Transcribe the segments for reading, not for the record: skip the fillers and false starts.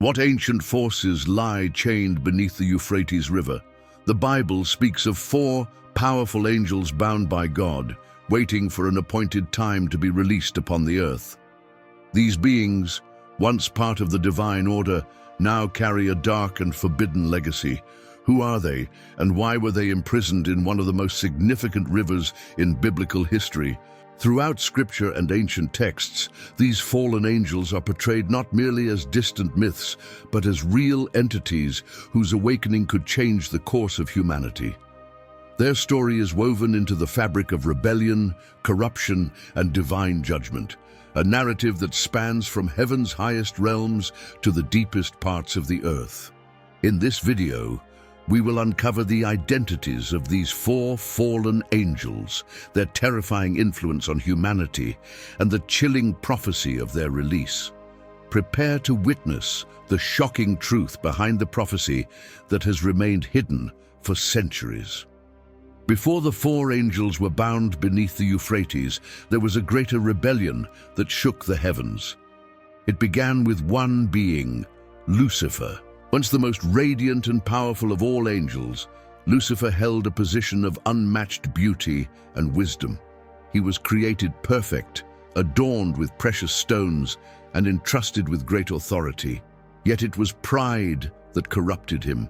What ancient forces lie chained beneath the Euphrates River? The Bible speaks of 4 powerful angels bound by God, waiting for an appointed time to be released upon the earth. These beings, once part of the divine order, now carry a dark and forbidden legacy. Who are they, and why were they imprisoned in one of the most significant rivers in biblical history? Throughout scripture and ancient texts, these fallen angels are portrayed not merely as distant myths, but as real entities whose awakening could change the course of humanity. Their story is woven into the fabric of rebellion, corruption, and divine judgment, a narrative that spans from heaven's highest realms to the deepest parts of the earth. In this video, we will uncover the identities of these 4 fallen angels, their terrifying influence on humanity, and the chilling prophecy of their release. Prepare to witness the shocking truth behind the prophecy that has remained hidden for centuries. Before the 4 angels were bound beneath the Euphrates, there was a greater rebellion that shook the heavens. It began with one being, Lucifer. Once the most radiant and powerful of all angels, Lucifer held a position of unmatched beauty and wisdom. He was created perfect, adorned with precious stones, and entrusted with great authority. Yet it was pride that corrupted him.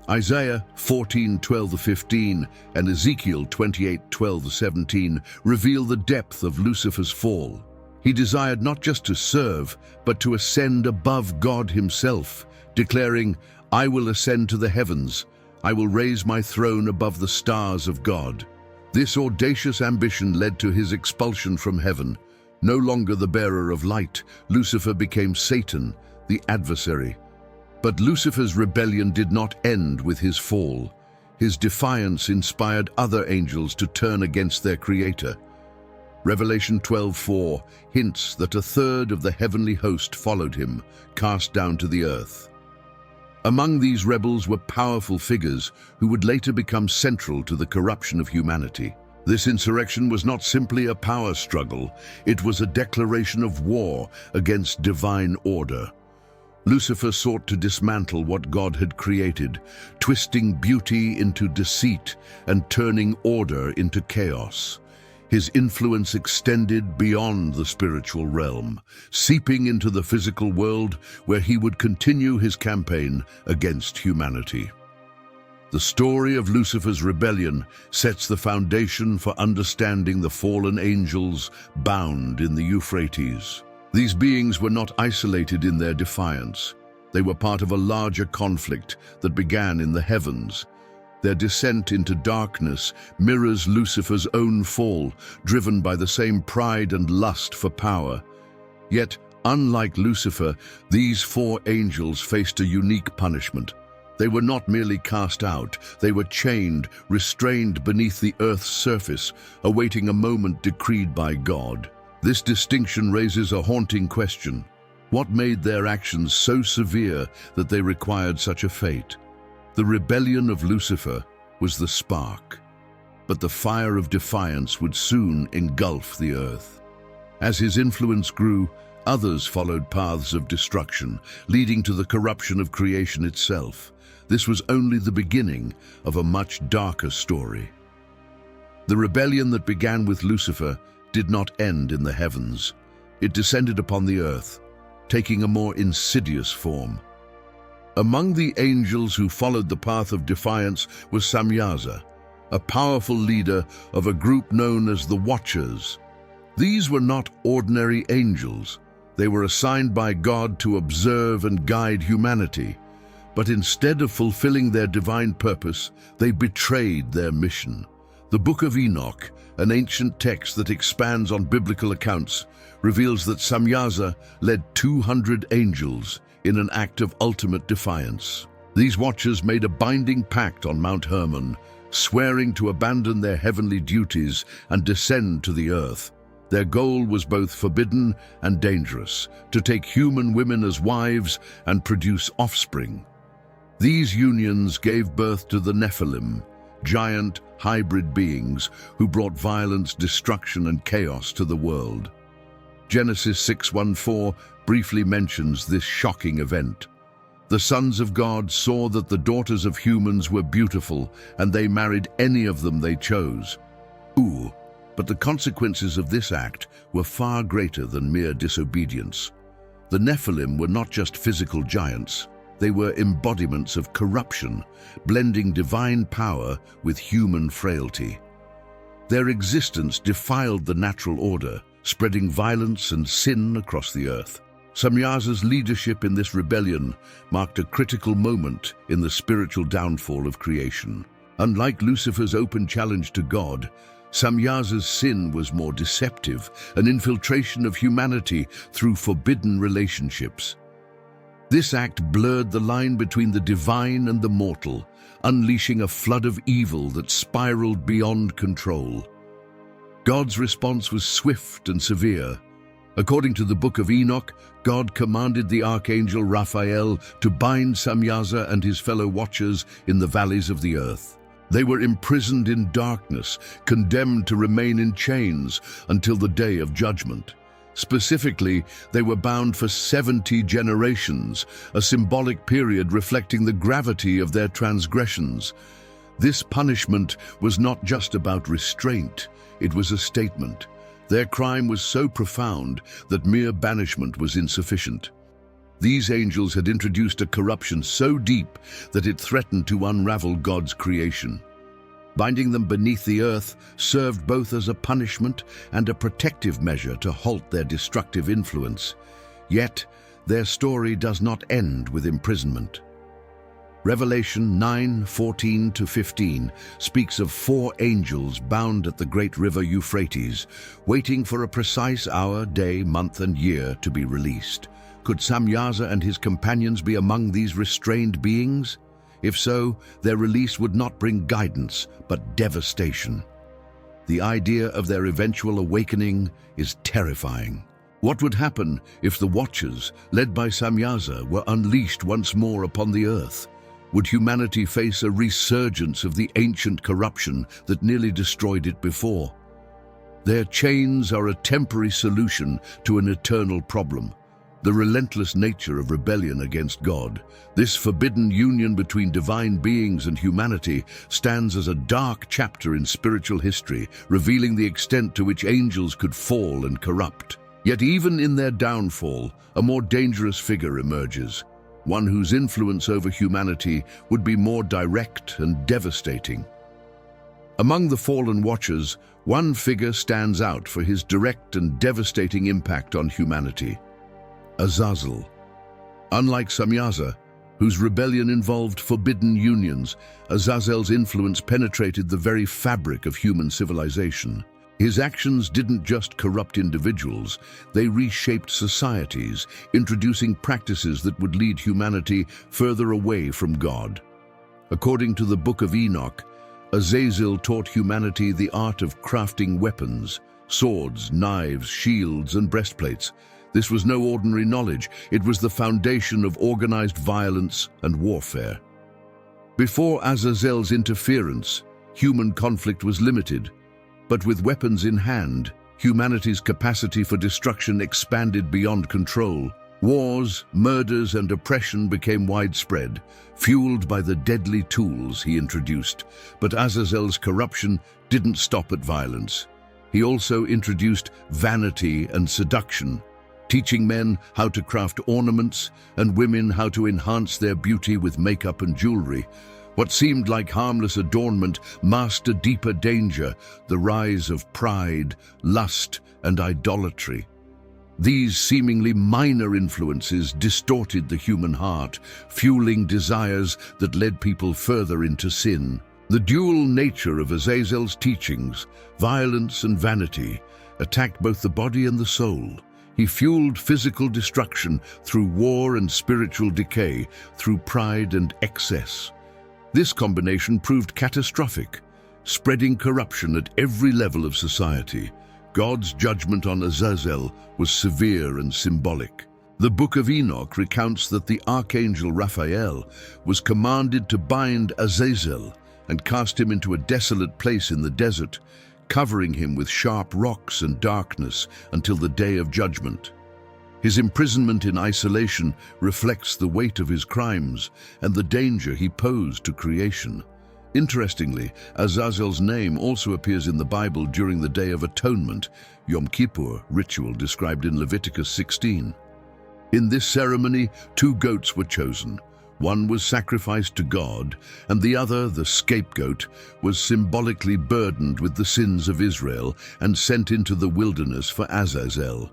Isaiah 14:12-15 and Ezekiel 28:12-17 reveal the depth of Lucifer's fall. He desired not just to serve, but to ascend above God himself, declaring, "I will ascend to the heavens. I will raise my throne above the stars of God." This audacious ambition led to his expulsion from heaven. No longer the bearer of light, Lucifer became Satan, the adversary. But Lucifer's rebellion did not end with his fall. His defiance inspired other angels to turn against their creator. Revelation 12:4 hints that a third of the heavenly host followed him, cast down to the earth. Among these rebels were powerful figures who would later become central to the corruption of humanity. This insurrection was not simply a power struggle, it was a declaration of war against divine order. Lucifer sought to dismantle what God had created, twisting beauty into deceit and turning order into chaos. His influence extended beyond the spiritual realm, seeping into the physical world where he would continue his campaign against humanity. The story of Lucifer's rebellion sets the foundation for understanding the fallen angels bound in the Euphrates. These beings were not isolated in their defiance. They were part of a larger conflict that began in the heavens. Their descent into darkness mirrors Lucifer's own fall, driven by the same pride and lust for power. Yet, unlike Lucifer, these 4 angels faced a unique punishment. They were not merely cast out, they were chained, restrained beneath the earth's surface, awaiting a moment decreed by God. This distinction raises a haunting question. What made their actions so severe that they required such a fate? The rebellion of Lucifer was the spark, but the fire of defiance would soon engulf the earth. As his influence grew, others followed paths of destruction, leading to the corruption of creation itself. This was only the beginning of a much darker story. The rebellion that began with Lucifer did not end in the heavens. It descended upon the earth, taking a more insidious form. Among the angels who followed the path of defiance was Samyaza, a powerful leader of a group known as the Watchers. These were not ordinary angels. They were assigned by God to observe and guide humanity. But instead of fulfilling their divine purpose, they betrayed their mission. The Book of Enoch, an ancient text that expands on biblical accounts, reveals that Samyaza led 200 angels in an act of ultimate defiance. These watchers made a binding pact on Mount Hermon, swearing to abandon their heavenly duties and descend to the earth. Their goal was both forbidden and dangerous, to take human women as wives and produce offspring. These unions gave birth to the Nephilim, giant hybrid beings who brought violence, destruction, and chaos to the world. Genesis 6:1-4 briefly mentions this shocking event. The sons of God saw that the daughters of humans were beautiful, and they married any of them they chose. But the consequences of this act were far greater than mere disobedience. The Nephilim were not just physical giants. They were embodiments of corruption, blending divine power with human frailty. Their existence defiled the natural order, spreading violence and sin across the earth. Samyaza's leadership in this rebellion marked a critical moment in the spiritual downfall of creation. Unlike Lucifer's open challenge to God, Samyaza's sin was more deceptive, an infiltration of humanity through forbidden relationships. This act blurred the line between the divine and the mortal, unleashing a flood of evil that spiraled beyond control. God's response was swift and severe. According to the Book of Enoch, God commanded the archangel Raphael to bind Samyaza and his fellow watchers in the valleys of the earth. They were imprisoned in darkness, condemned to remain in chains until the day of judgment. Specifically, they were bound for 70 generations, a symbolic period reflecting the gravity of their transgressions. This punishment was not just about restraint, it was a statement. Their crime was so profound that mere banishment was insufficient. These angels had introduced a corruption so deep that it threatened to unravel God's creation. Binding them beneath the earth served both as a punishment and a protective measure to halt their destructive influence. Yet, their story does not end with imprisonment. Revelation 9:14-15 speaks of 4 angels bound at the great river Euphrates, waiting for a precise hour, day, month, and year to be released. Could Samyaza and his companions be among these restrained beings? If so, their release would not bring guidance, but devastation. The idea of their eventual awakening is terrifying. What would happen if the Watchers, led by Samyaza, were unleashed once more upon the earth? Would humanity face a resurgence of the ancient corruption that nearly destroyed it before? Their chains are a temporary solution to an eternal problem: the relentless nature of rebellion against God. This forbidden union between divine beings and humanity stands as a dark chapter in spiritual history, revealing the extent to which angels could fall and corrupt. Yet even in their downfall, a more dangerous figure emerges, one whose influence over humanity would be more direct and devastating. Among the fallen Watchers, one figure stands out for his direct and devastating impact on humanity: Azazel. Unlike Samyaza, whose rebellion involved forbidden unions, Azazel's influence penetrated the very fabric of human civilization. His actions didn't just corrupt individuals, they reshaped societies, introducing practices that would lead humanity further away from God. According to the Book of Enoch, Azazel taught humanity the art of crafting weapons: swords, knives, shields, and breastplates. This was no ordinary knowledge, it was the foundation of organized violence and warfare. Before Azazel's interference, human conflict was limited. But with weapons in hand, humanity's capacity for destruction expanded beyond control. Wars, murders, and oppression became widespread, fueled by the deadly tools he introduced. But Azazel's corruption didn't stop at violence. He also introduced vanity and seduction, teaching men how to craft ornaments and women how to enhance their beauty with makeup and jewelry. What seemed like harmless adornment masked a deeper danger: the rise of pride, lust, and idolatry. These seemingly minor influences distorted the human heart, fueling desires that led people further into sin. The dual nature of Azazel's teachings, violence and vanity, attacked both the body and the soul. He fueled physical destruction through war and spiritual decay through pride and excess. This combination proved catastrophic, spreading corruption at every level of society. God's judgment on Azazel was severe and symbolic. The Book of Enoch recounts that the archangel Raphael was commanded to bind Azazel and cast him into a desolate place in the desert, covering him with sharp rocks and darkness until the day of judgment. His imprisonment in isolation reflects the weight of his crimes and the danger he posed to creation. Interestingly, Azazel's name also appears in the Bible during the Day of Atonement, Yom Kippur ritual described in Leviticus 16. In this ceremony, 2 goats were chosen. One was sacrificed to God, and the other, the scapegoat, was symbolically burdened with the sins of Israel and sent into the wilderness for Azazel.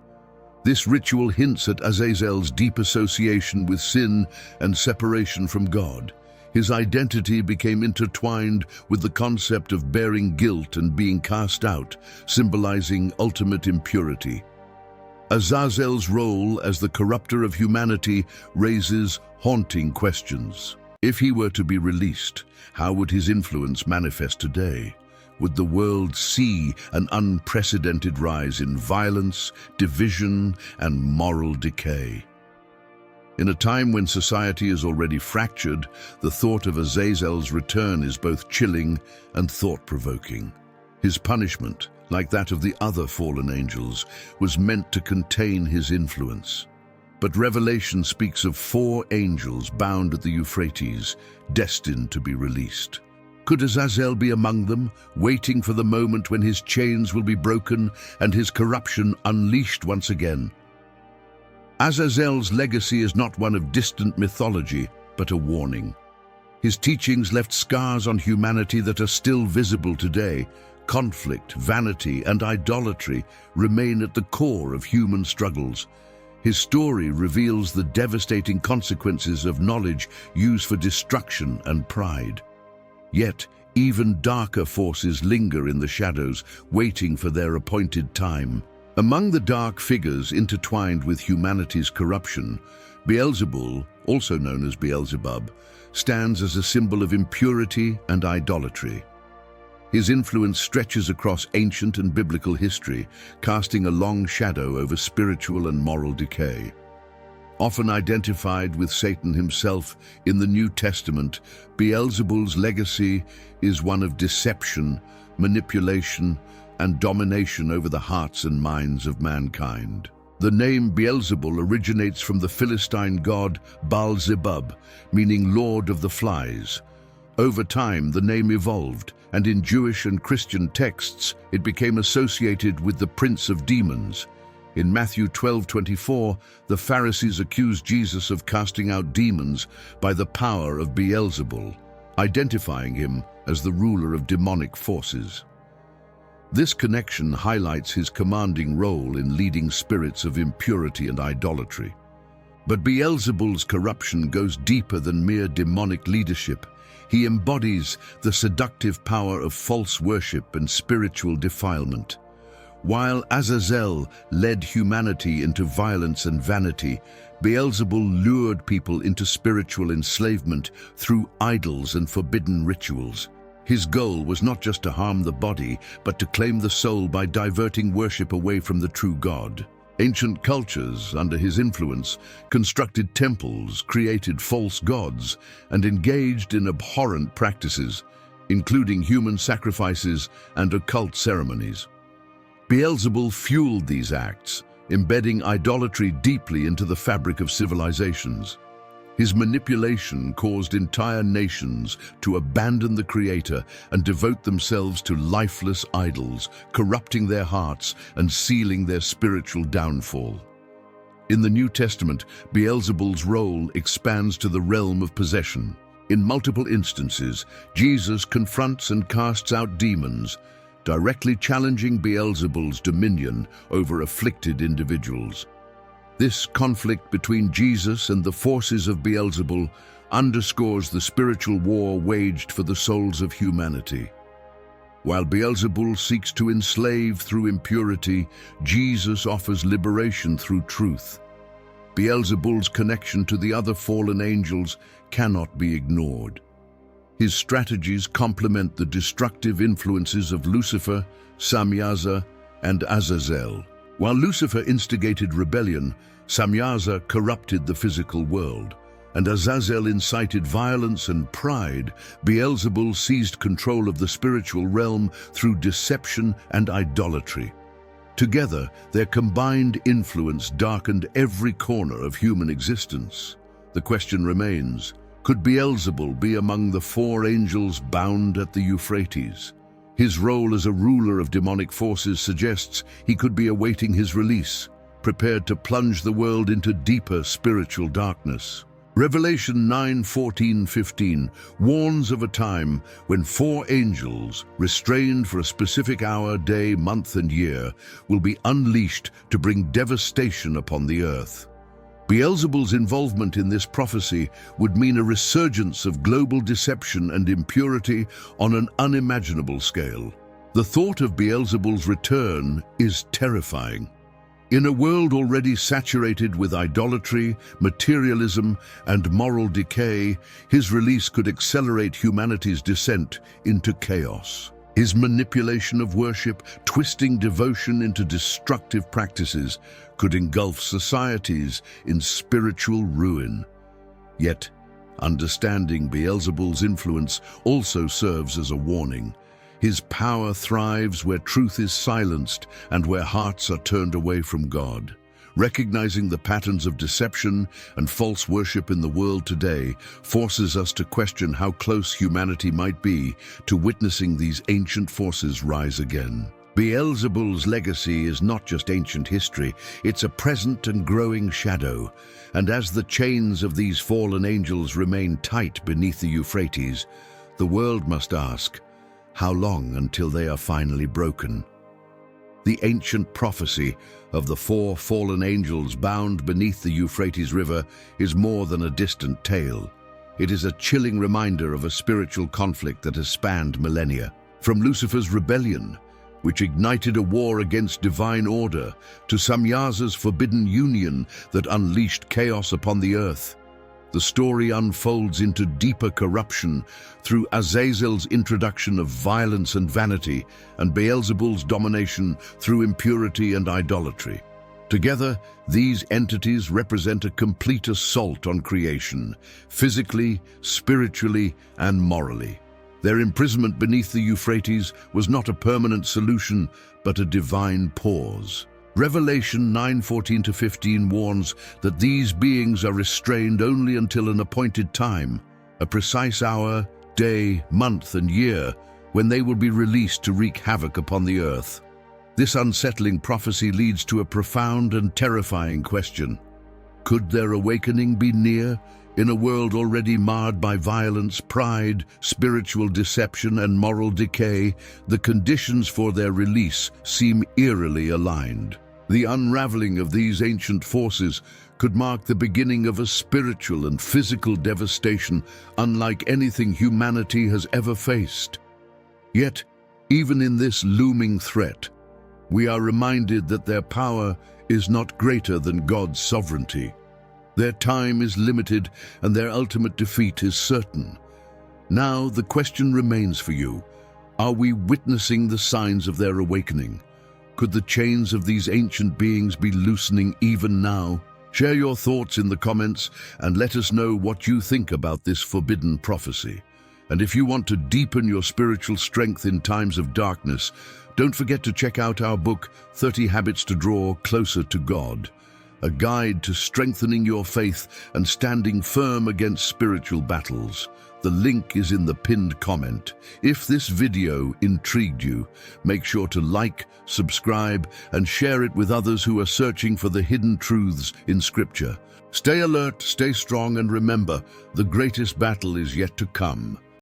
This ritual hints at Azazel's deep association with sin and separation from God. His identity became intertwined with the concept of bearing guilt and being cast out, symbolizing ultimate impurity. Azazel's role as the corrupter of humanity raises haunting questions. If he were to be released, how would his influence manifest today? Would the world see an unprecedented rise in violence, division, and moral decay? In a time when society is already fractured, the thought of Azazel's return is both chilling and thought-provoking. His punishment, like that of the other fallen angels, was meant to contain his influence. But Revelation speaks of 4 angels bound at the Euphrates, destined to be released. Could Azazel be among them, waiting for the moment when his chains will be broken and his corruption unleashed once again? Azazel's legacy is not one of distant mythology, but a warning. His teachings left scars on humanity that are still visible today. Conflict, vanity, and idolatry remain at the core of human struggles. His story reveals the devastating consequences of knowledge used for destruction and pride. Yet, even darker forces linger in the shadows, waiting for their appointed time. Among the dark figures intertwined with humanity's corruption, Beelzebul, also known as Beelzebub, stands as a symbol of impurity and idolatry. His influence stretches across ancient and biblical history, casting a long shadow over spiritual and moral decay. Often identified with Satan himself in the New Testament, Beelzebul's legacy is one of deception, manipulation, and domination over the hearts and minds of mankind. The name Beelzebul originates from the Philistine god Baal-zebub, meaning Lord of the Flies. Over time, the name evolved, and in Jewish and Christian texts, it became associated with the Prince of Demons. In Matthew 12:24, the Pharisees accused Jesus of casting out demons by the power of Beelzebul, identifying him as the ruler of demonic forces. This connection highlights his commanding role in leading spirits of impurity and idolatry. But Beelzebul's corruption goes deeper than mere demonic leadership. He embodies the seductive power of false worship and spiritual defilement. While Azazel led humanity into violence and vanity, Beelzebul lured people into spiritual enslavement through idols and forbidden rituals. His goal was not just to harm the body, but to claim the soul by diverting worship away from the true God. Ancient cultures, under his influence, constructed temples, created false gods, and engaged in abhorrent practices, including human sacrifices and occult ceremonies. Beelzebul fueled these acts, embedding idolatry deeply into the fabric of civilizations. His manipulation caused entire nations to abandon the Creator and devote themselves to lifeless idols, corrupting their hearts and sealing their spiritual downfall. In the New Testament, Beelzebul's role expands to the realm of possession. In multiple instances, Jesus confronts and casts out demons, directly challenging Beelzebul's dominion over afflicted individuals. This conflict between Jesus and the forces of Beelzebul underscores the spiritual war waged for the souls of humanity. While Beelzebul seeks to enslave through impurity, Jesus offers liberation through truth. Beelzebul's connection to the other fallen angels cannot be ignored. His strategies complement the destructive influences of Lucifer, Samyaza, and Azazel. While Lucifer instigated rebellion, Samyaza corrupted the physical world, and Azazel incited violence and pride. Beelzebul seized control of the spiritual realm through deception and idolatry. Together, their combined influence darkened every corner of human existence. The question remains, could Beelzebul be among the four angels bound at the Euphrates? His role as a ruler of demonic forces suggests he could be awaiting his release, prepared to plunge the world into deeper spiritual darkness. Revelation 9:14-15 warns of a time when four angels, restrained for a specific hour, day, month, and year, will be unleashed to bring devastation upon the earth. Beelzebul's involvement in this prophecy would mean a resurgence of global deception and impurity on an unimaginable scale. The thought of Beelzebul's return is terrifying. In a world already saturated with idolatry, materialism, and moral decay, his release could accelerate humanity's descent into chaos. His manipulation of worship, twisting devotion into destructive practices, could engulf societies in spiritual ruin. Yet, understanding Beelzebul's influence also serves as a warning. His power thrives where truth is silenced and where hearts are turned away from God. Recognizing the patterns of deception and false worship in the world today forces us to question how close humanity might be to witnessing these ancient forces rise again. Beelzebul's legacy is not just ancient history, it's a present and growing shadow. And as the chains of these fallen angels remain tight beneath the Euphrates, the world must ask, how long until they are finally broken? The ancient prophecy of the four fallen angels bound beneath the Euphrates River is more than a distant tale. It is a chilling reminder of a spiritual conflict that has spanned millennia. From Lucifer's rebellion, which ignited a war against divine order, to Samyaza's forbidden union that unleashed chaos upon the earth, the story unfolds into deeper corruption through Azazel's introduction of violence and vanity, and Beelzebul's domination through impurity and idolatry. Together, these entities represent a complete assault on creation, physically, spiritually, and morally. Their imprisonment beneath the Euphrates was not a permanent solution, but a divine pause. Revelation 9:14-15 warns that these beings are restrained only until an appointed time, a precise hour, day, month, and year, when they will be released to wreak havoc upon the earth. This unsettling prophecy leads to a profound and terrifying question. Could their awakening be near, in a world already marred by violence, pride, spiritual deception, and moral decay? The conditions for their release seem eerily aligned. The unraveling of these ancient forces could mark the beginning of a spiritual and physical devastation unlike anything humanity has ever faced. Yet, even in this looming threat, we are reminded that their power is not greater than God's sovereignty. Their time is limited and their ultimate defeat is certain. Now the question remains for you. Are we witnessing the signs of their awakening? Could the chains of these ancient beings be loosening even now? Share your thoughts in the comments and let us know what you think about this forbidden prophecy. And if you want to deepen your spiritual strength in times of darkness, don't forget to check out our book, 30 Habits to Draw Closer to God, a guide to strengthening your faith and standing firm against spiritual battles. The link is in the pinned comment. If this video intrigued you, make sure to like, subscribe, and share it with others who are searching for the hidden truths in Scripture. Stay alert, stay strong, and remember, the greatest battle is yet to come.